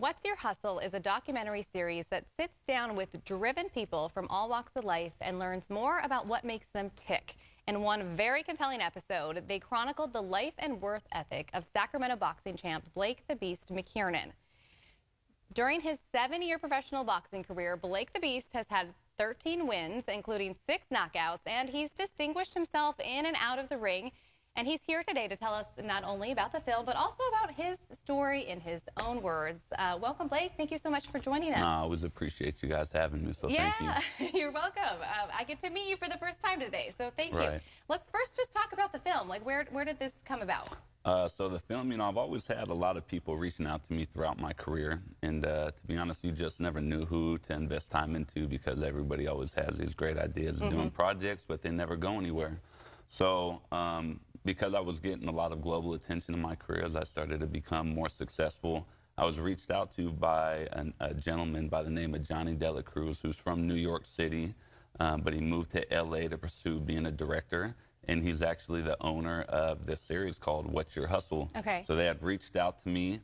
What's Your Hustle is a documentary series that sits down with driven people from all walks of life and learns more about what makes them tick. In one very compelling episode, they chronicled the life and worth ethic of Sacramento boxing champ Blake the Beast Mckernan. During his 7-year professional boxing career, Blake the Beast has had 13 wins, including 6 knockouts, and he's distinguished himself in and out of the ring. And he's here today to tell us not only about the film, but also about his story in his own words. Welcome, Blake. Thank you so much for joining us. No, I always appreciate you guys having me, so thank you. You're welcome. I get to meet you for the first time today, so thank you. Let's first just talk about the film. Like, where did this come about? So the film, I've always had a lot of people reaching out to me throughout my career. And to be honest, you just never knew who to invest time into because everybody always has these great ideas of doing projects, but they never go anywhere. So because I was getting a lot of global attention in my career as I started to become more successful, I was reached out to by a gentleman by the name of Johnny Dela Cruz, who's from New York City, but he moved to LA to pursue being a director. And he's actually the owner of this series called What's Your Hustle. Okay. So they had reached out to me,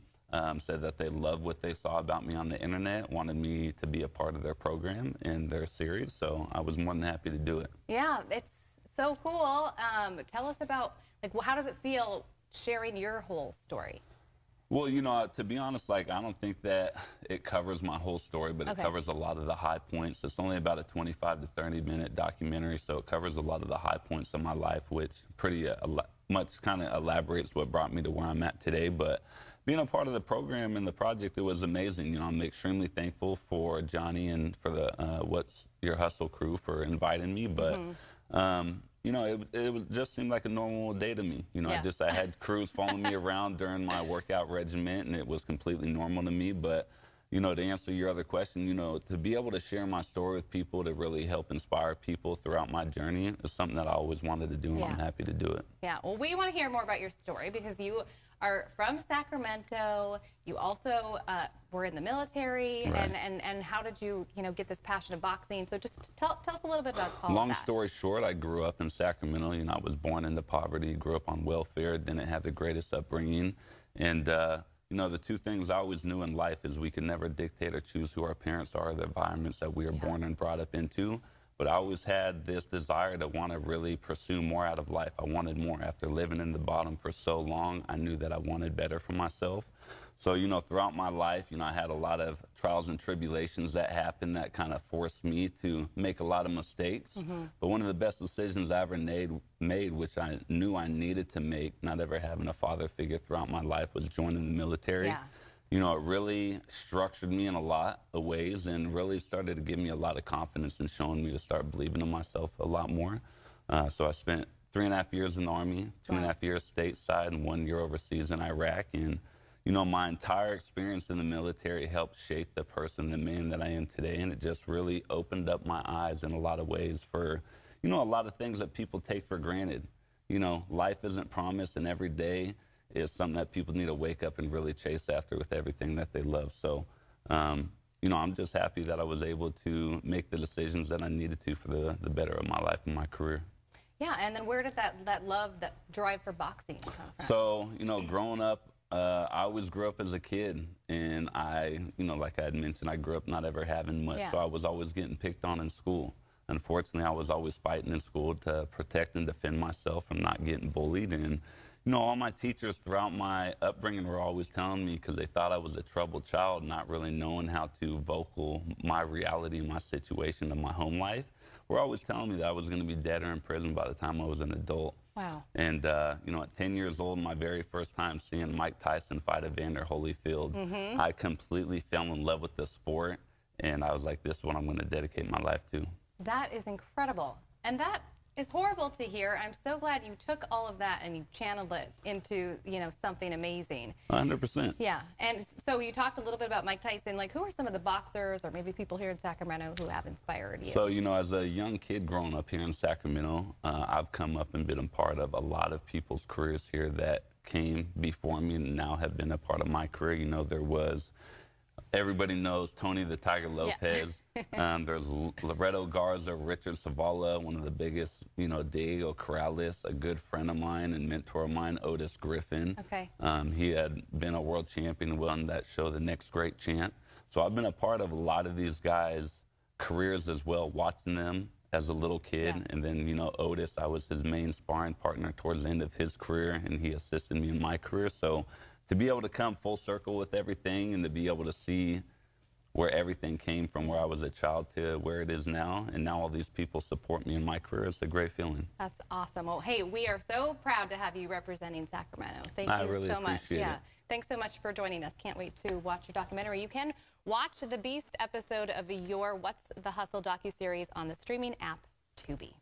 said that they loved what they saw about me on the internet, wanted me to be a part of their program and their series. So I was more than happy to do it. Yeah, it's so cool. Tell us about, like, how does it feel sharing your whole story? Well, to be honest, I don't think that it covers my whole story, but it covers a lot of the high points. It's only about a 25 to 30-minute documentary, so it covers a lot of the high points of my life, which pretty much kind of elaborates what brought me to where I'm at today. But being a part of the program and the project, it was amazing. I'm extremely thankful for Johnny and for the What's Your Hustle crew for inviting me. But it just seemed like a normal day to me. I had crews following me around during my workout regimen, and it was completely normal to me. But, to answer your other question, to be able to share my story with people, to really help inspire people throughout my journey is something that I always wanted to do, and I'm happy to do it. Yeah, well, we want to hear more about your story because you are from Sacramento. You also were in the military, and how did you, get this passion of boxing? So just tell us a little bit about all of that. Long story short, I grew up in Sacramento. I was born into poverty, grew up on welfare, didn't have the greatest upbringing. And, the two things I always knew in life is we could never dictate or choose who our parents are, the environments that we are born and brought up into. But I always had this desire to want to really pursue more out of life. I wanted more. After living in the bottom for so long, I knew that I wanted better for myself. So, throughout my life, I had a lot of trials and tribulations that happened that kind of forced me to make a lot of mistakes. But one of the best decisions I ever made, which I knew I needed to make, not ever having a father figure throughout my life, was joining the military. It really structured me in a lot of ways and really started to give me a lot of confidence and showing me to start believing in myself a lot more. So I spent 3.5 years in the Army, 2.5 years stateside, and 1 year overseas in Iraq. And, my entire experience in the military helped shape the person, the man that I am today. And it just really opened up my eyes in a lot of ways for, a lot of things that people take for granted. Life isn't promised, and every day is something that people need to wake up and really chase after with everything that they love. So, I'm just happy that I was able to make the decisions that I needed to for the better of my life and my career. Yeah, and then where did that love, that drive for boxing come from? So, growing up, I always grew up as a kid, and I, like I had mentioned, I grew up not ever having much, so I was always getting picked on in school. Unfortunately, I was always fighting in school to protect and defend myself from not getting bullied. And all my teachers throughout my upbringing were always telling me, because they thought I was a troubled child, not really knowing how to vocal my reality and my situation in my home life, were always telling me that I was going to be dead or in prison by the time I was an adult. Wow. And, at 10 years old, my very first time seeing Mike Tyson fight Evander Holyfield, I completely fell in love with the sport, and I was like, this is what I'm going to dedicate my life to. That is incredible. And that is horrible to hear. I'm so glad you took all of that and you channeled it into, something amazing. 100%. Yeah. And so you talked a little bit about Mike Tyson. Like, who are some of the boxers or maybe people here in Sacramento who have inspired you? So, as a young kid growing up here in Sacramento, I've come up and been a part of a lot of people's careers here that came before me and now have been a part of my career. There was Everybody knows Tony the Tiger Lopez. Yeah. There's Loreto Garza, Richard Savala, one of the biggest, Diego Corrales, a good friend of mine and mentor of mine, Otis Griffin. Okay. He had been a world champion, won that show, The Next Great Chant. So I've been a part of a lot of these guys' careers as well, watching them as a little kid. Yeah. And then, Otis, I was his main sparring partner towards the end of his career, and he assisted me in my career. So to be able to come full circle with everything and to be able to see where everything came from, where I was a child to where it is now, and now all these people support me in my career, it's a great feeling. That's awesome. Well, hey, we are so proud to have you representing Sacramento. Thank I you really so much. appreciate it. Thanks so much for joining us. Can't wait to watch your documentary. You can watch the Beast episode of your What's the Hustle docuseries on the streaming app Tubi.